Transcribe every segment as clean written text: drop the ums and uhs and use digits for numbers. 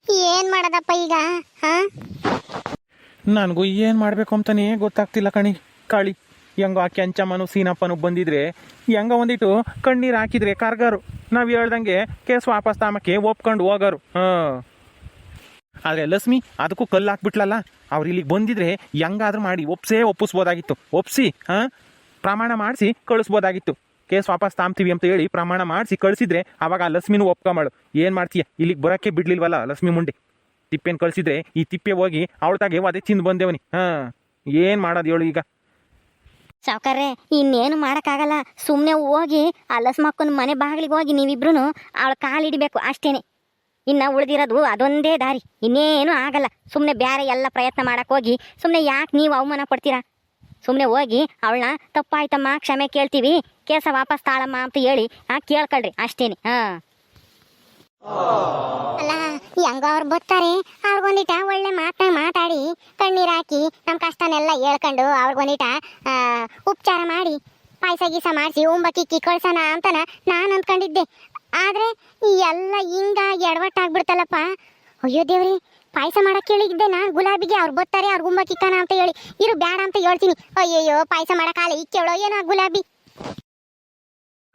ಏನ್ ಮಾಡೋದಪ್ಪ ಈಗ? ಹಾ, ನನಗೂ ಏನು ಮಾಡಬೇಕು ಅಂತಾನೆ ಗೊತ್ತಾಗ್ತಿಲ್ಲ ಕಾಳಿ. ಹೆಂಗೋ ಆ ಕೆಂಚಮ್ಮನು ಸೀನಪ್ಪನು ಬಂದಿದ್ರೆ ಹೆಂಗ ಒಂದಿಟ್ಟು ಕಣ್ಣೀರು ಹಾಕಿದ್ರೆ ಕಾರ್ಗಾರು ನಾವು ಹೇಳ್ದಂಗೆ ಕೇಸ್ ವಾಪಸ್ ತಾಮಕ್ಕೆ ಒಪ್ಕೊಂಡು ಹೋಗಾರು. ಆದರೆ ಲಕ್ಷ್ಮಿ ಅದಕ್ಕೂ ಕಲ್ಲು ಹಾಕ್ಬಿಟ್ಲಲ್ಲ. ಅವ್ರು ಇಲ್ಲಿಗೆ ಬಂದಿದ್ರೆ ಹೆಂಗಾದ್ರೂ ಮಾಡಿ ಒಪ್ಪಿಸ್ಬೋದಾಗಿತ್ತು. ಒಪ್ಸಿ ಪ್ರಮಾಣ ಮಾಡಿಸಿ ಕಳಿಸ್ಬೋದಾಗಿತ್ತು. ಕೇಸ್ ವಾಪಸ್ ತಾಮ್ತೀವಿ ಅಂತ ಹೇಳಿ ಪ್ರಮಾಣ ಮಾಡಿಸಿ ಕಳಿಸಿದ್ರೆ ಅವಾಗ ಆ ಲಕ್ಷ್ಮಿನೂ ಒಪ್ಕೊಂಬಳು. ಏನು ಮಾಡ್ತೀಯ, ಇಲ್ಲಿಗೆ ಬರೋಕ್ಕೆ ಬಿಡ್ಲಿಲ್ವಲ್ಲ ಲಕ್ಷ್ಮಿ ಮುಂಡೆ. ತಿಪ್ಪೇನು ಕಳಿಸಿದ್ರೆ ಈ ತಿಪ್ಪೆ ಹೋಗಿ ಅವಳತಾಗೆ ಅದೇ ತಿಂದು ಬಂದೇವನಿ. ಏನು ಮಾಡೋದು ಹೇಳು ಈಗ? ಸಾವ್ಕಾರ್ರೆ ಇನ್ನೇನು ಮಾಡೋಕ್ಕಾಗಲ್ಲ. ಸುಮ್ಮನೆ ಹೋಗಿ ಆ ಲಸ್ಮಕ್ಕನ ಮನೆ ಬಾಗಿಲಿಗೆ ಹೋಗಿ ನೀವಿಬ್ರು ಅವಳ ಕಾಲು ಹಿಡಿಬೇಕು ಅಷ್ಟೇನೆ. ಇನ್ನು ಉಳಿದಿರೋದು ಅದೊಂದೇ ದಾರಿ, ಇನ್ನೇನು ಆಗಲ್ಲ. ಸುಮ್ಮನೆ ಬೇರೆ ಎಲ್ಲ ಪ್ರಯತ್ನ ಮಾಡಕ್ಕೆ ಹೋಗಿ ಸುಮ್ಮನೆ ಯಾಕೆ ನೀವು ಅವಮಾನ ಪಡ್ತೀರಾ? ಸುಮ್ಮನೆ ಹೋಗಿ ಅವಳನ್ನ ತಪ್ಪಾಯ್ತಮ್ಮ ಕ್ಷಮೆ ಕೇಳ್ತೀವಿ, ಕೇಸ ವಾಪಸ್ ತಾಳಮ್ಮ ಅಂತ ಹೇಳಿ ಕೇಳ್ಕೊಳ್ರಿ ಅಷ್ಟೇನೆ. ಅಲ್ಲ ಹೆಂಗ ಅವ್ರು ಬರ್ತಾರೆ, ಅವ್ರಿಗೊಂದಿಟ ಒಳ್ಳೆ ಮಾತಾಡಿ ಕಣ್ಣೀರು ಹಾಕಿ ನಮ್ಮ ಕಷ್ಟನೆಲ್ಲ ಹೇಳ್ಕೊಂಡು ಅವ್ರಿಗೊಂದಿಟ ಉಪಚಾರ ಮಾಡಿ ಪಾಯಸ ಗೀಸ ಮಾಡಿಸಿ ಉಂಬಕ್ಕಿ ಕಳ್ಸೋಣ ಅಂತನ ನಾನು ಅಂದ್ಕೊಂಡಿದ್ದೆ. ಆದ್ರೆ ಎಲ್ಲ ಹಿಂಗ ಎಡವಟ್ಟಾಗ್ಬಿಡ್ತಲ್ಲಪ್ಪ. ಅಯ್ಯೋ ದೇವ್ರಿ, ಪಾಯಸ ಮಾಡಕ್ಕೆ ಹೇಳಿದ್ದೆ ನಾನು ಗುಲಾಬಿಗೆ. ಅವ್ರು ಬರ್ತಾರೆ, ಅವ್ರು ಉಂಬಕ್ಕಿಕ್ಕನ ಅಂತ ಹೇಳಿ ಇರು ಬೇಡ ಅಂತ ಹೇಳ್ತೀನಿ. ಅಯ್ಯಯ್ಯೋ ಪಾಯಸ ಮಾಡಕ್ಕಾಲ ಇಕ್ಕೇಳೋ ಏನೋ ಗುಲಾಬಿ.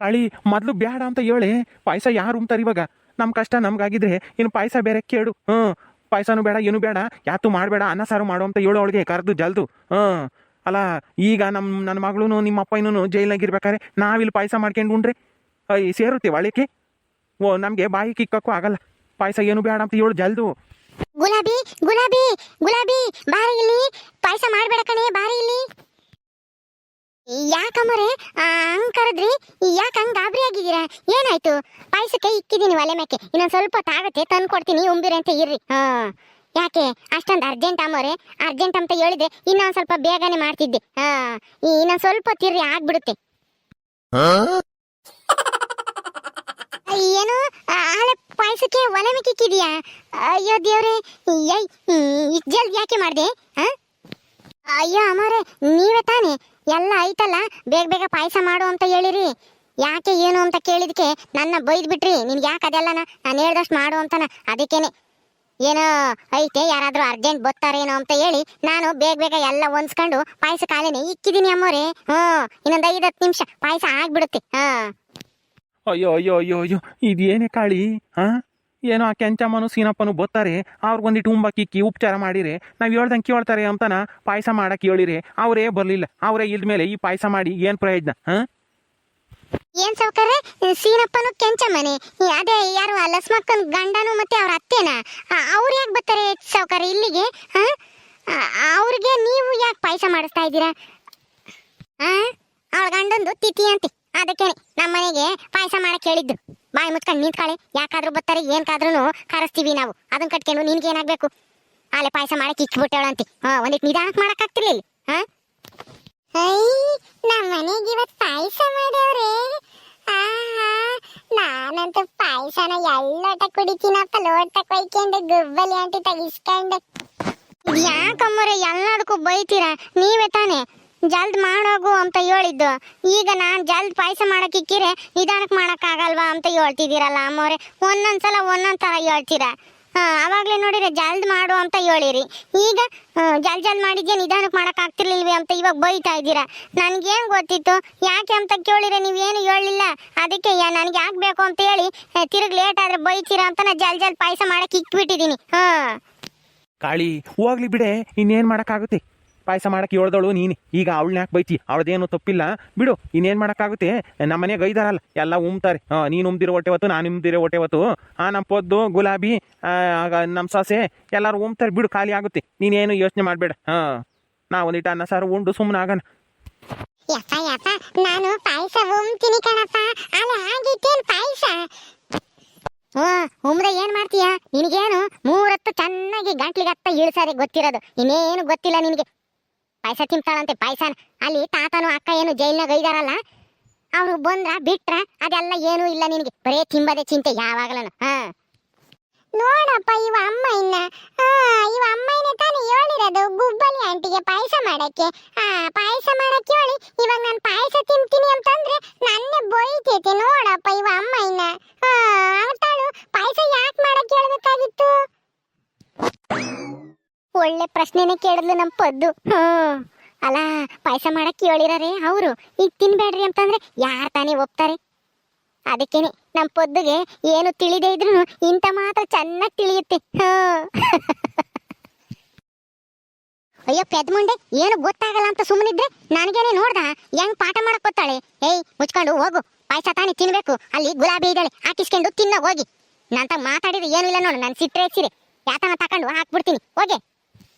ಕಾಳಿ ಮೊದಲು ಬೇಡ ಅಂತ ಹೇಳಿ ಪಾಯಸ ಯಾರು ಉಂಬ್ತಾರೆ ಇವಾಗ? ನಮ್ಮ ಕಷ್ಟ ನಮ್ಗಾಗಿದ್ರೆ ಇನ್ನು ಪಾಯಸ ಬೇರೆ ಕೇಳು. ಪಾಯಸನೂ ಬೇಡ, ಏನು ಬೇಡ, ಯಾತು ಮಾಡಬೇಡ, ಅನ್ನ ಸಾರು ಮಾಡು ಅಂತ ಹೇಳು ಅವಳಿಗೆ ಕರೆದು ಜಲ್ದು. ಅಲ್ಲ ಈಗ ನನ್ನ ಮಗಳು ನಿಮ್ಮ ಅಪ್ಪನೂ ಜೈಲಾಗಿರ್ಬೇಕಾದ್ರೆ ನಾವಿಲ್ಲಿ ಪಾಯಸ ಮಾಡ್ಕೊಂಡು ಉಂಡ್ರೆ ಸೇರುತ್ತೇವೆ ಒಳಕ್ಕೆ. ನಮಗೆ ಬಾಯಿ ಕಿಕ್ಕಕ್ಕೂ ಆಗಲ್ಲ. ಪಾಯಸ ಏನು ಬೇಡ ಅಂತ ಹೇಳು ಜಲ್ದು. ಗುಲಾಬಿ ಗುಲಾಬಿ ಗುಲಾಬಿ ಬಾರಿ ಇಲ್ಲಿ, ಪಾಯಸ ಮಾಡ್ಬೇಡ ಕಣೆ, ಬಾರಿ ಇಲ್ಲಿ. ಯಾಕಮ್ಮರೆ ಹಂಗ್ ಕರೆದ್ರಿ? ಯಾಕೆ ಹಂಗ್ ಗಾಬರಿ ಆಗಿದ್ದೀರಾ? ಏನಾಯ್ತು? ಪಾಯಸಕ್ಕೆ ಇಕ್ಕಿದೀನಿ ಒಲೆ ಮೇಕೆ, ಇನ್ನೊಂದ್ ಸ್ವಲ್ಪ ತಾಗತ್ತೆ ತಂದು ಕೊಡ್ತೀನಿ, ಉಂಬಿರಿ ಅಂತ ಇರ್ರಿ. ಯಾಕೆ ಅಷ್ಟೊಂದು ಅರ್ಜೆಂಟ್ ಅಮ್ಮರೆ? ಅರ್ಜೆಂಟ್ ಅಂತ ಹೇಳಿದ್ರೆ ಇನ್ನೊಂದ್ ಸ್ವಲ್ಪ ಬೇಗನೆ ಮಾಡ್ತಿದ್ದೆ. ಇನ್ನೊಂದ್ ಸ್ವಲ್ಪ ತಿರ್ರಿ ಆಗ್ಬಿಡುತ್ತೆ. ಏನು ಆಳೆ ಪಾಯಸಕ್ಕೆ ಒಲೆ ಮೇಕೆ ಇಕ್ಕಿದೀಯಾ? ಅಯ್ಯೋ ದೇವ್ರೆ, ಜಲ್ದಿ ಯಾಕೆ ಮಾಡ್ದೆ? ಅಯ್ಯೋ ಅಮ್ಮರೆ, ನೀವೇ ತಾನೆ ಎಲ್ಲ ಐತಲ್ಲ, ಬೇಗ ಬೇಗ ಪಾಯಸ ಮಾಡು ಅಂತ ಹೇಳಿರಿ. ಯಾಕೆ ಏನು ಅಂತ ಕೇಳಿದಕ್ಕೆ ನನ್ನ ಬೈದ್ ಬಿಟ್ರಿ. ನಿನ್ಗೆ ಯಾಕೆ ಅದೆಲ್ಲನ ನಾನು ಹೇಳ್ದಷ್ಟು ಮಾಡು ಅಂತನ. ಅದಕ್ಕೇನೆ ಏನೋ ಐತೆ, ಯಾರಾದ್ರೂ ಅರ್ಜೆಂಟ್ ಬರ್ತಾರೇನೋ ಅಂತ ಹೇಳಿ ನಾನು ಬೇಗ ಬೇಗ ಎಲ್ಲ ಹೊಂದ್ಸ್ಕೊಂಡು ಪಾಯಸ ಕಾಲೇನೆ ಇಕ್ಕಿದೀನಿ ಅಮ್ಮೋರೆ. ಇನ್ನೊಂದು 5-10 ನಿಮಿಷ ಪಾಯಸ ಆಗ್ಬಿಡುತ್ತೆ. ಅಯ್ಯೋ ಅಯ್ಯೋ ಅಯ್ಯೋ ಅಯ್ಯೋ, ಇದೇನೇ ಕಾಳಿ? ಏನೋ ಆ ಕೆಂಚಮ್ಮನು ಸೀನಪ್ಪನು ಬರ್ತಾರೆ, ಅವ್ರಿಗೊಂದಿಟ್ಟು ಉಂಬಕ್ಕಿಕ್ಕಿ ಉಪಚಾರ ಮಾಡಿರಿ, ನಾವು ಹೇಳ್ದಂಗೆ ಕೇಳ್ತಾರೆ ಅಂತನ ಪಾಯಸ ಮಾಡಕ್ಕೆ ಹೇಳಿರಿ. ಅವರೇ ಬರಲಿಲ್ಲ. ಅವರೇ ಇಲ್ದ್ಮೇಲೆ ಈ ಪಾಯಸ ಮಾಡಿ ಏನು ಪ್ರಯೋಜನ? ಏನ್ ಸೌಕರ್ಯ? ಸೀನಪ್ಪನು ಕೆಂಚಮ್ಮನೆ ಅದೇ ಯಾರು ಲಸ್ಮಕ್ಕನ್ ಗಂಡನು ಮತ್ತೆ ಅವ್ರ ಅತ್ತೆನ? ಅವ್ರು ಯಾಕೆ ಬರ್ತಾರೆ ಸೌಕರ್ಯ ಇಲ್ಲಿಗೆ? ಅವ್ರಿಗೆ ನೀವು ಯಾಕೆ ಪಾಯಸ ಮಾಡಿಸ್ತಾ ಇದ್ದೀರಾ? ಅವಳ ಗಂಡಂದು ತಿಥಿ ಅಂತೆ, ಅದಕ್ಕೆ ನಮ್ಮನೆಗೆ ಪಾಯಸ ಮಾಡಕ್ ಹೇಳಿದ್ದು. ಬಾಯಿ ಮುಚ್ಕೊಂಡು ನಿಂತ್ಕಾಳೆ. ಯಾಕಾದ್ರೂ ಬರ್ತಾರೆ, ಏನ್ಕಾದ್ರೂ ಕರೆಸ್ತೀವಿ ನಾವು. ಅದನ್ನ ಕಟ್ಕೊಂಡು ನಿನ್ಗೆ ಏನಾಗ್ಬೇಕು? ಆಲೆ ಪಾಯಸ ಮಾಡಕ್ಕೆ ಇಕ್ಬಿಟ್ಟೇಳಂತೆ. ಒಂದಿಟ್ಟು ನಿಧಾನಕ್ಕೆ ಮಾಡಕ್ ಆಗ್ತಿರ್ಲಿಲ್ಲ. ನಮ್ಮನೆಗೆ ಇವತ್ತು ಪಾಯಸ ಮಾಡ್ಯವ್ರೆ. ನಾನಂತೂ ಪಾಯಸನ ಎಲ್ಲೋಟ ಕುಡಿತೀನಪ್ಪ. ಲೋಟ ಕೊಯ್ಕೊಂಡು ಗುಬ್ಬಲಿ ಆಂಟಿ ತಗಿಸ್ಕೊಂಡು. ಯಾಕಮ್ಮರೆ ಎಲ್ಲದಕ್ಕೂ ಬೈತೀರಾ? ನೀವೇ ತಾನೆ ಜಲ್ದ್ ಮಾಡೋಗು ಅಂತ ಹೇಳಿದ್ದು. ಈಗ ನಾನು ಜಲ್ದ್ ಪಾಯಸ ಮಾಡಕ್ ಇಕ್ಕಿರೆ ನಿಧಾನಕ್ಕೆ ಮಾಡಕ್ ಆಗಲ್ವಾ ಅಂತ ಹೇಳ್ತಿದ್ದೀರಲ್ಲ ಅಮ್ಮವ್ರೆ. ಒಂದೊಂದ್ಸಲ ಒಂದೊಂದ್ ತರ ಹೇಳ್ತೀರಾ. ಅವಾಗ್ಲೇ ನೋಡಿದ್ರೆ ಜಲ್ದ್ ಮಾಡು ಅಂತ ಹೇಳಿರಿ. ಈಗ ಜಲ್ದ್ ಮಾಡಿದ್ಯಾ ನಿಧಾನಕ್ಕೆ ಮಾಡಕ್ ಆಗ್ತಿರ್ಲಿಲ್ವಿ ಅಂತ ಇವಾಗ ಬೈತಾ ಇದ್ದೀರಾ. ನನ್ಗೇನ್ ಗೊತ್ತಿತ್ತು? ಯಾಕೆ ಅಂತ ಕೇಳಿದ್ರೆ ನೀವೇನು ಹೇಳಿಲ್ಲ. ಅದಕ್ಕೆ ನನ್ಗೆ ಯಾಕೆ ಬೇಕು ಅಂತ ಹೇಳಿ ತಿರುಗಿ ಲೇಟ್ ಆದ್ರೆ ಬೈತೀರಾ ಅಂತ ನಾ ಜಲ್ದ್ ಪಾಯಸ ಮಾಡಕ್ ಇಕ್ಬಿಟ್ಟಿದೀನಿ. ಕಾಳಿ ಹೋಗ್ಲಿ ಬಿಡೆ, ಇನ್ನೇನು ಮಾಡೋಕ್ಕಾಗುತ್ತೆ? ಪಾಯಸ ಮಾಡಕ್ಕೆ ಹೇಳ್ದವಳು ನೀನು, ಈಗ ಅವಳನ್ನ ಯಾಕೆ ಬೈತಿ? ಅವಳದೇನು ತಪ್ಪಿಲ್ಲ ಬಿಡು. ಇನ್ನೇನು ಮಾಡೋಕ್ಕಾಗುತ್ತೆ? ನಮ್ಮ ಮನೆಗೆ ಐದಾರಲ್ಲ, ಎಲ್ಲ ಉಮ್ತಾರೆ. ನೀನು ಉಮ್ದಿರೋ ಹೊಟ್ಟೆ ಹೊತ್ತು, ನಾನು ಉಮ್ದಿರೋ ಹೊಟ್ಟೆ ಹೊತ್ತು, ನಮ್ಮ ಪೊದ್ದು ಗುಲಾಬಿ ನಮ್ಮ ಸೊಸೆ ಎಲ್ಲರೂ ಉಮ್ತಾರೆ ಬಿಡು. ಖಾಲಿ ಆಗುತ್ತೆ, ನೀನೇನು ಯೋಚನೆ ಮಾಡಬೇಡ. ನಾ ಒಂದಿಟ್ಟು ಅನ್ನ ಸಾರು ಉಂಡು ಸುಮ್ಮನೆ ಆಗೋಣ. ನಾನು ಪಾಯಸ ಉಮ್ತೀನಿ ಕಣಪ್ಪ. ಅಲ್ಲ ಆಗಿತ್ತೇನು ಪಾಯಸ? ಉಮ್ರೆ ಏನ್ ಮಾಡ್ತೀಯ? ನಿನಗೇನು 3 ಹೊತ್ತು ಚೆನ್ನಾಗಿ ಗಂಟ್ಲಿಗೆ ಹತ್ತ ಇಳಿಸಾರೆ ಗೊತ್ತಿರೋದು, ಇನ್ನೇನು ಗೊತ್ತಿಲ್ಲ ನಿನಗೆ. ಪಾಯಸ ತಿಂತಾಳಂತೆ ಪಾಯಸನ. ಅಲ್ಲಿ ತಾತನು ಅಕ್ಕ ಏನು ಜೈಲ್ನಾಗ ಇದಾರಲ್ಲ, ಅವ್ರು ಬಂದ್ರ ಬಿಟ್ರ ಅದೆಲ್ಲ ಏನೂ ಇಲ್ಲ ನಿನಗೆ. ಬರೇ ತಿಂಬದೆ ಚಿಂತೆ ಯಾವಾಗಲೂ. ನೋಡಪ್ಪ ಇವ ಅಮ್ಮಯ್ಯನೇ ತಾನೇ ಹೇಳಿರೋದು ಗುಬ್ಬಲಿ ಆಂಟಿಗೆ ಪಾಯಸ ಮಾಡಕ್ಕೆ. ಪಾಯಸ ಮಾಡಕ್ಕೆ ಹೇಳಿ ಇವಾಗ ನಾನು ಪಾಯಸ ತಿಂತೀನಿ ಅಂತಂದ್ರೆ ನನ್ನೇ ಬೈತೈತೆ. ನೋಡಪ್ಪ ಇವ ಅಮ್ಮಯ್ಯನ ಅವತಾಳು ಪಾಯಸ ಯಾಕೆ ಮಾಡಕ್ಕೆ ಹೇಳ್ಬೇಕಾಗಿತ್ತು? ಒಳ್ಳೆ ಪ್ರಶ್ನೆನೇ ಕೇಳಿದ್ಲು ನಮ್ಮ ಪದ್ದು. ಅಲ್ಲ ಪಾಯಸ ಮಾಡಕ್ಕೆ ಹೇಳಿರಾರೆ ಅವರು, ಈಗ ತಿನ್ಬೇಡ್ರಿ ಅಂತಂದ್ರೆ ಯಾರು ತಾನೇ ಒಪ್ತಾರೆ? ಅದಕ್ಕೇನೆ ನಮ್ಮ ಪೊದ್ದುಗೆ ಏನು ತಿಳಿದೇ ಇದ್ರು ಇಂಥ ಮಾತ್ರ ಚೆನ್ನಾಗಿ ತಿಳಿಯುತ್ತೆ. ಅಯ್ಯೋ ಪೆದ್ಮುಂಡೆ, ಏನು ಗೊತ್ತಾಗಲ್ಲ ಅಂತ ಸುಮ್ಮನಿದ್ರೆ ನನಗೇನೆ ನೋಡ್ದ ಹೆಂಗ್ ಪಾಠ ಮಾಡಕ್ ಗೊತ್ತಾಳೆ. ಏಯ್ ಮುಚ್ಕೊಂಡು ಹೋಗು, ಪಾಯಸ ತಾನೇ ತಿನ್ಬೇಕು, ಅಲ್ಲಿ ಗುಲಾಬಿ ಇದ್ದಾಳೆ ಹಾಕಿಸ್ಕೊಂಡು ತಿನ್ನ ಹೋಗಿ. ನಂತ ಮಾತಾಡಿದ್ರೆ ಏನು ಇಲ್ಲ ನೋಡು, ನಾನು ಸಿಟ್ರೆ ಸಿರೆ ಯಾತನ ತಕೊಂಡು ಹಾಕ್ಬಿಡ್ತೀನಿ ಹೋಗೆ.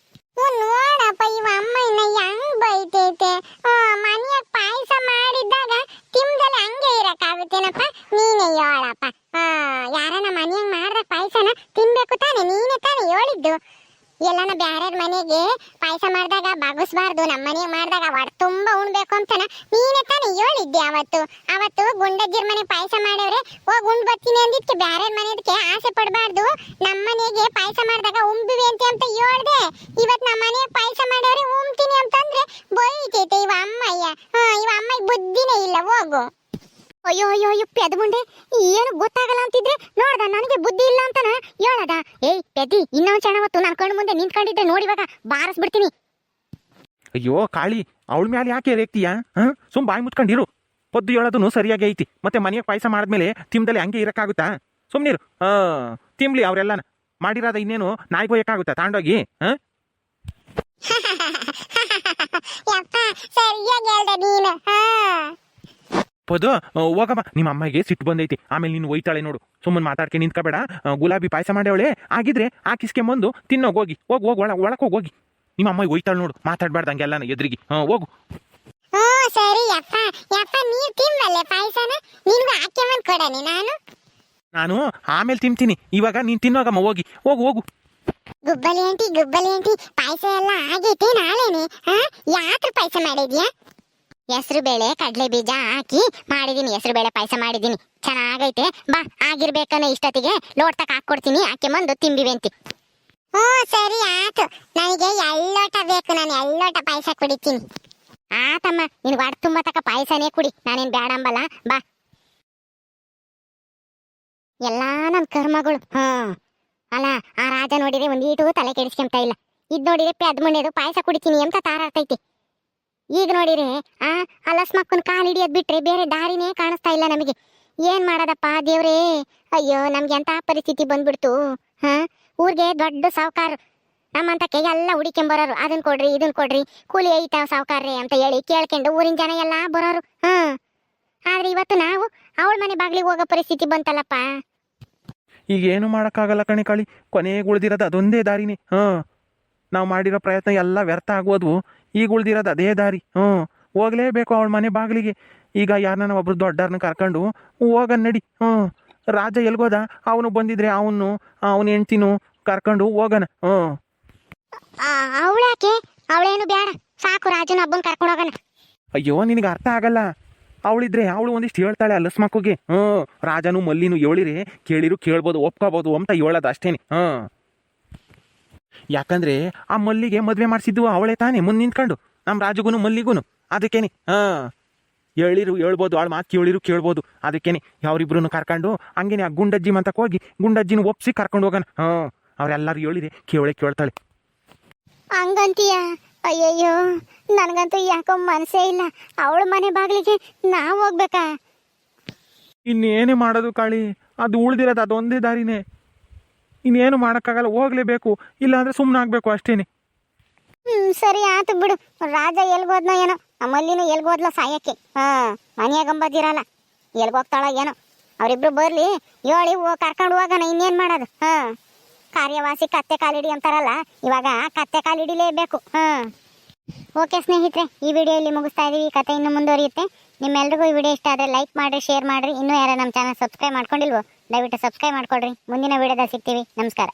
ನೋಡಪ್ಪ ಇವ ಅಮ್ಮ ಇನ್ನ ಹೆಂಗ್ ಬೈತೈತೆ. ಮನೆಯಾಗ ಪಾಯಸ ಮಾಡಿದ್ದಾಗ ತಿಮ್ದಲ್ಲಿ ಹಂಗೆ ಇರಕ್ಕಾಗುತ್ತೇನಪ್ಪ? ನೀನೇ ಹೇಳಪ್ಪ. ಯಾರನ್ನ ಮನೆಯಾಗ ಮಾಡ್ದಾಗ ಪಾಯಸನ ತಿನ್ಬೇಕು ತಾನೆ, ನೀನೇ ತಾನೆ ಹೇಳಿದ್ದು. ಎಲ್ಲನ ಬ್ಯಾರ ಮನೆಗೆ ಪಾಯಸ ಮಾಡಿದಾಗ ಬಗಸ್ಬಾರ್ದು, ನಮ್ಮ ಮನೆಗೆ ಮಾಡಿದಾಗ ಹೊಟ್ಟೆ ತುಂಬಾ ಉಣ್ಬೇಕು ಅಂತನ ನೀನೇ ತಾನೆ ಹೇಳಿದ್ದೆ ಅವತ್ತು ಗುಂಡಜ್ಜಿರ ಮನೆ ಪಾಯಸ ಮಾಡವ್ರೆ ಹೋಗಿ ಉಂಡ್ ಬರ್ತೀನಿ ಅಂದಿದ್ಕೆ ಬ್ಯಾರ ಮನೆದಕ್ಕೆ ಆಸೆ ಪಡಬಾರ್ದು, ನಮ್ಮ ಮನೆಗೆ ಪಾಯಸ ಮಾಡಿದಾಗ ಉಂಬಿವಿ ಅಂತ ಹೇಳ್ದೆ. ಇವತ್ತು ನಮ್ಮ ಮನೆಗೆ ಪಾಯಸ ಮಾಡವ್ರೆ ಉಂಬ್ತೀನಿ ಅಂತಂದ್ರೆ ಬೈತೈತೆ ಇವ ಅಮ್ಮಯ್ಯ. ಇವ ಅಮ್ಮಯ್ಯ ಬುದ್ಧಿನೇ ಇಲ್ಲ, ಹೋಗು. ಅಯ್ಯೋ ಅಯ್ಯೋ ಅಯ್ಯೋ ಪೆದ್ಮುಂಡೆ, ಏನು ಗೊತ್ತಾಗಲ್ಲ ಅಂತಿದ್ರೆ ನೋಡ್ದ ನನಗೆ ಬುದ್ಧಿ ಇಲ್ಲ ಅಂತನ ಹೇಳದ. ಏಯ್ ಪೆದ್ದಿ, ಇನ್ನೊಂದು ಕ್ಷಣ ಹೊತ್ತು ನನ್ನ ಕಣ್ಣು ಮುಂದೆ ನಿಂತ್ಕೊಂಡಿದ್ರೆ ನೋಡಿವಾಗ ಬಾರಿಸ್ಬಿಡ್ತೀನಿ. ಅಯ್ಯೋ ಕಾಳಿ, ಅವಳ ಮ್ಯಾಲೆ ಯಾಕೆ ರೇಗ್ತೀಯ? ಸುಮ್ ಬಾಯಿ ಮುಚ್ಕೊಂಡಿರು. ಪೊದ್ದು ಹೇಳೋದು ಸರಿಯಾಗಿ ಐತಿ. ಮತ್ತೆ ಮನೆಗೆ ಪಾಯಸ ಮಾಡಿದ್ಮೇಲೆ ತಿಮ್ದಲ್ಲಿ ಹಂಗೆ ಇರಕ್ಕಾಗುತ್ತಾ? ಸುಮ್ನಿರು. ತಿಮ್ಲಿ ಅವ್ರೆಲ್ಲನ ಮಾಡಿರೋದ, ಇನ್ನೇನು ನಾಯಿಗೆ ಹೋಯಕ್ಕಾಗುತ್ತಾ ತಾಂಡೋಗಿ? ಸರಿಯಾಗಿ ಹೇಳ್ದೆ ನೀನು. ಪೊದ್ದು ಹೋಗಮ್ಮ, ನಿಮ್ಮ ಅಮ್ಮಗೆ ಸಿಟ್ಟು ಬಂದೈತಿ, ಆಮೇಲೆ ನೀನು ಒಯ್ತಾಳೆ ನೋಡು. ಸುಮ್ಮನೆ ಮಾತಾಡ್ಕೆ ನಿಂತ್ಕೋಬೇಡ. ಗುಲಾಬಿ ಪಾಯಸ ಮಾಡ್ಯವಳೆ, ಆಗಿದ್ರೆ ಹಾಕಿಸ್ಕೊಂಬಂದು ತಿನ್ನೋಗಿ ಹೋಗಿ. ಒಳಕ್ಕೆ ಹೋಗಿ. ನಿಮ್ಮ ಅಮ್ಮಗೆ ಒಯ್ತಾಳೆ ನೋಡು, ಮಾತಾಡ್ಬಾರ್ದು ಹಂಗೆಲ್ಲ ಎದುರಿಗೆ. ಹೋಗು. ಸರಿ ಯಪ್ಪ ನೀ ತಿನ್ನಲ್ಲೇ ಪಾಯಸನ, ನಿನ್ಗೂ ಹಾಕ್ಯಮನ್ ಕೊಡನೆ ನಾನು ಆಮೇಲೆ ತಿಂತೀನಿ, ಇವಾಗ ನೀನು ತಿನ್ನೋಗಮ್ಮ. ಹೋಗು. ಗುಬ್ಬಲಿ ಆಂಟಿ ಪಾಯಸ ಎಲ್ಲ ಆಗೈತೆ ನಾಳೆನೆ. ಯಾತ್ರ ಪಾಯಸ ಮಾಡಿದ್ಯಾ? ಹೆಸರು ಬೇಳೆ ಕಡಲೆ ಬೀಜ ಹಾಕಿ ಮಾಡಿದೀನಿ, ಹೆಸರು ಬೇಳೆ ಪಾಯಸ ಮಾಡಿದೀನಿ, ಚೆನ್ನಾಗೈತೆ. ಬಾ, ಆಗಿರ್ಬೇಕನ್ನ ಇಷ್ಟೊತ್ತಿಗೆ ಲೋಟಕ್ಕೆ ಹಾಕೊಡ್ತೀನಿ, ಆಕೆ ಬಂದು ತಿಂಬಿವೆಂತಿ. ಸರಿ ಆತು, ನನಗೆ ಎಲ್ಲೋಟ ಬೇಕು, ನಾನು ಎಲ್ಲೋಟ ಪಾಯಸ ಕುಡಿತೀನಿ. ಆತಮ್ಮ, ನಿನ್ಗೆ ಹೊಟ್ಟೆ ತುಂಬ ತಕ್ಕ ಪಾಯಸನೇ ಕುಡಿ, ನಾನೇನು ಬೇಡ ಅಂಬಲ್ಲ. ಬಾ. ಎಲ್ಲಾ ನನ್ನ ಕರ್ಮಗಳು. ಅಲ್ಲ ಆ ರಾಜ ನೋಡಿದ್ರೆ ಒಂದೀಟು ತಲೆ ಕೆಡಿಸ್ಕೊಂತ ಇಲ್ಲ, ಇದ್ ನೋಡಿದ್ರೆ ಪೆದ್ಮುಂಡೆದು ಪಾಯಸ ಕುಡಿತೀನಿ ಅಂತ ತಾರಾಡ್ತೈತಿ. ಈಗ ನೋಡಿರಿ ಅಲಸ್ಮಕ್ಕನ ಕಾಲು ಹಿಡಿಯೋದ್ ಬಿಟ್ರೆ ಬೇರೆ ದಾರಿನೇ ಕಾಣಿಸ್ತಾ ಇಲ್ಲ ನಮಗೆ. ಏನ್ ಮಾಡೋದಪ್ಪ ದೇವ್ರೇ, ಅಯ್ಯೋ ನಮ್ಗೆ ಎಂತ ಪರಿಸ್ಥಿತಿ ಬಂದ್ಬಿಡ್ತು. ಊರಿಗೆ ದೊಡ್ಡ ಸಾವುಕಾರ, ನಮ್ಮಂತಕ್ಕೆ ಎಲ್ಲ ಹುಡಿಕೊಂಬರೋರು, ಅದನ್ನ ಕೊಡ್ರಿ ಇದನ್ನ ಕೊಡ್ರಿ, ಕೂಲಿ ಐತಾವ ಸಾವುಕಾರ್ರಿ ಅಂತ ಹೇಳಿ ಕೇಳ್ಕೊಂಡು ಊರಿನ ಜನ ಎಲ್ಲ ಬರೋರು. ಆದ್ರೆ ಇವತ್ತು ನಾವು ಅವಳ ಮನೆ ಬಾಗ್ಲಿಗೆ ಹೋಗೋ ಪರಿಸ್ಥಿತಿ ಬಂತಲ್ಲಪ್ಪ. ಈಗ ಏನು ಮಾಡೋಕ್ಕಾಗಲ್ಲ ಕಣೆ ಕಾಳಿ, ಕೊನೆಗೆ ಉಳಿದಿರೋದು ಅದೊಂದೇ ದಾರಿನೇ. ನಾವು ಮಾಡಿರೋ ಪ್ರಯತ್ನ ಎಲ್ಲ ವ್ಯರ್ಥ ಆಗೋದ್ವು. ಈಗ ಉಳ್ದಿರೋದು ಅದೇ ದಾರಿ. ಹೋಗ್ಲೇಬೇಕು ಅವಳ ಮನೆ ಬಾಗಿಲಿಗೆ. ಈಗ ಯಾರನ್ನ ಒಬ್ರು ದೊಡ್ಡವ್ರನ್ನ ಕರ್ಕೊಂಡು ಹೋಗನ್ ನಡಿ. ರಾಜ ಎಲ್ಗೋದ? ಅವನು ಬಂದಿದ್ರೆ ಅವನ ಹೆಂಡ್ತಿನೂ ಕರ್ಕೊಂಡು ಹೋಗನ. ಅವಳ್ಯಾಕೆ? ಅವಳೇನು ಬೇಡ, ಸಾಕು ರಾಜನ ಹಬ್ಬನ್ ಕರ್ಕೊಂಡು ಹೋಗನ. ಅಯ್ಯೋ ನಿನಗೆ ಅರ್ಥ ಆಗಲ್ಲ. ಅವಳಿದ್ರೆ ಅವಳು ಒಂದಿಷ್ಟು ಹೇಳ್ತಾಳೆ ಅಲಸ್ಮಕ್ಕುಗೆ. ರಾಜನು ಮಲ್ಲಿನೂ ಹೇಳಿರಿ ಕೇಳಿರು ಕೇಳ್ಬೋದು, ಒಪ್ಕೋಬೋದು ಅಂತ ಹೇಳೋದು ಅಷ್ಟೇನೆ. ಯಾಕಂದ್ರೆ ಆ ಮಲ್ಲಿಗೆ ಮದ್ವೆ ಮಾಡಿಸಿದ್ದು ಅವಳೇ ತಾನೇ ಮುಂದೆ ನಿಂತ್ಕೊಂಡು, ನಮ್ಮ ರಾಜಗುನು ಮಲ್ಲಿಗುನು. ಅದಕ್ಕೇನೆ ಹೇಳಿರು ಹೇಳ್ಬೋದು, ಅವಳು ಮಾತು ಕೇಳಿರು ಕೇಳ್ಬೋದು. ಅದಕ್ಕೇನೆ ಅವರಿಬ್ರು ಕರ್ಕೊಂಡು ಹಂಗೇನೆ ಆ ಗುಂಡಜ್ಜಿ ಮಂತಕ್ಕೆ ಹೋಗಿ ಗುಂಡಜ್ಜಿನ ಒಪ್ಸಿ ಕರ್ಕೊಂಡು ಹೋಗೋಣ. ಅವ್ರೆಲ್ಲರೂ ಹೇಳಿರಿ ಕೇಳ್ತಾಳೆ. ಹಂಗಂತೀಯ? ಅಯ್ಯಯ್ಯೋ, ನನಗಂತೂ ಯಾಕೋ ಮನಸ್ಸೇ ಇಲ್ಲ. ಅವಳ ಮನೆ ಬಾಗಿಲಿಗೆ ನಾವು ಹೋಗ್ಬೇಕಾ? ಇನ್ನೇನೇ ಮಾಡೋದು ಕಾಳಿ, ಅದು ಉಳ್ದಿರೋದು ಅದೊಂದೇ ದಾರಿನೇ. ಇನ್ನೇನು ಮಾಡೋಕ್ಕಾಗಲ್ಲ, ಹೋಗ್ಲೇಬೇಕು. ಇಲ್ಲಾಂದ್ರೆ ಸುಮ್ಮನೆ ಆಗ್ಬೇಕು ಅಷ್ಟೇನೆ. ಸರಿ ಆತು ಬಿಡು. ರಾಜ ಎಲ್ಗೋದ್ನೋ ಏನೋ, ನಮ್ಮಲ್ಲಿನೂ ಎಲ್ಗೋದ್ಲ ಸಾಯಕ್ಕೆ. ಮನೆಯಾಗಂಬದಿರಲ್ಲ, ಎಲ್ಗೋಗ್ತಾಳ ಏನೋ. ಅವರಿಬ್ರು ಬರ್ಲಿ, ಹೇಳಿ ಕರ್ಕೊಂಡು ಹೋಗೋಣ. ಇನ್ನೇನು ಮಾಡೋದು? ಕಾರ್ಯವಾಸಿ ಕತ್ತೆ ಕಾಲಿಡಿ ಅಂತಾರಲ್ಲ, ಇವಾಗ ಕತ್ತೆ ಕಾಲಿಡಿಲೇಬೇಕು. ಓಕೆ ಸ್ನೇಹಿತರೆ, ಈ ವಿಡಿಯೋ ಇಲ್ಲಿ ಮುಗಿಸ್ತಾ ಇದೀವಿ. ಈ ಕತೆ ಇನ್ನು ಮುಂದುವರಿಯುತ್ತೆ. ನಿಮ್ಮೆಲ್ರಿಗೂ ಈ ವಿಡಿಯೋ ಇಷ್ಟ ಆದರೆ ಲೈಕ್ ಮಾಡಿರಿ, ಶೇರ್ ಮಾಡಿರಿ. ಇನ್ನೂ ಯಾರು ನಮ್ಮ ಚಾನಲ್ ಸಬ್ಸ್ಕ್ರೈಬ್ ಮಾಡ್ಕೊಂಡಿಲ್ವೋ ದಯವಿಟ್ಟು ಸಬ್ಸ್ಕ್ರೈಬ್ ಮಾಡ್ಕೊಳ್ರಿ. ಮುಂದಿನ ವಿಡಿಯೋದಾಗ ಸಿಗ್ತೀವಿ. ನಮಸ್ಕಾರ.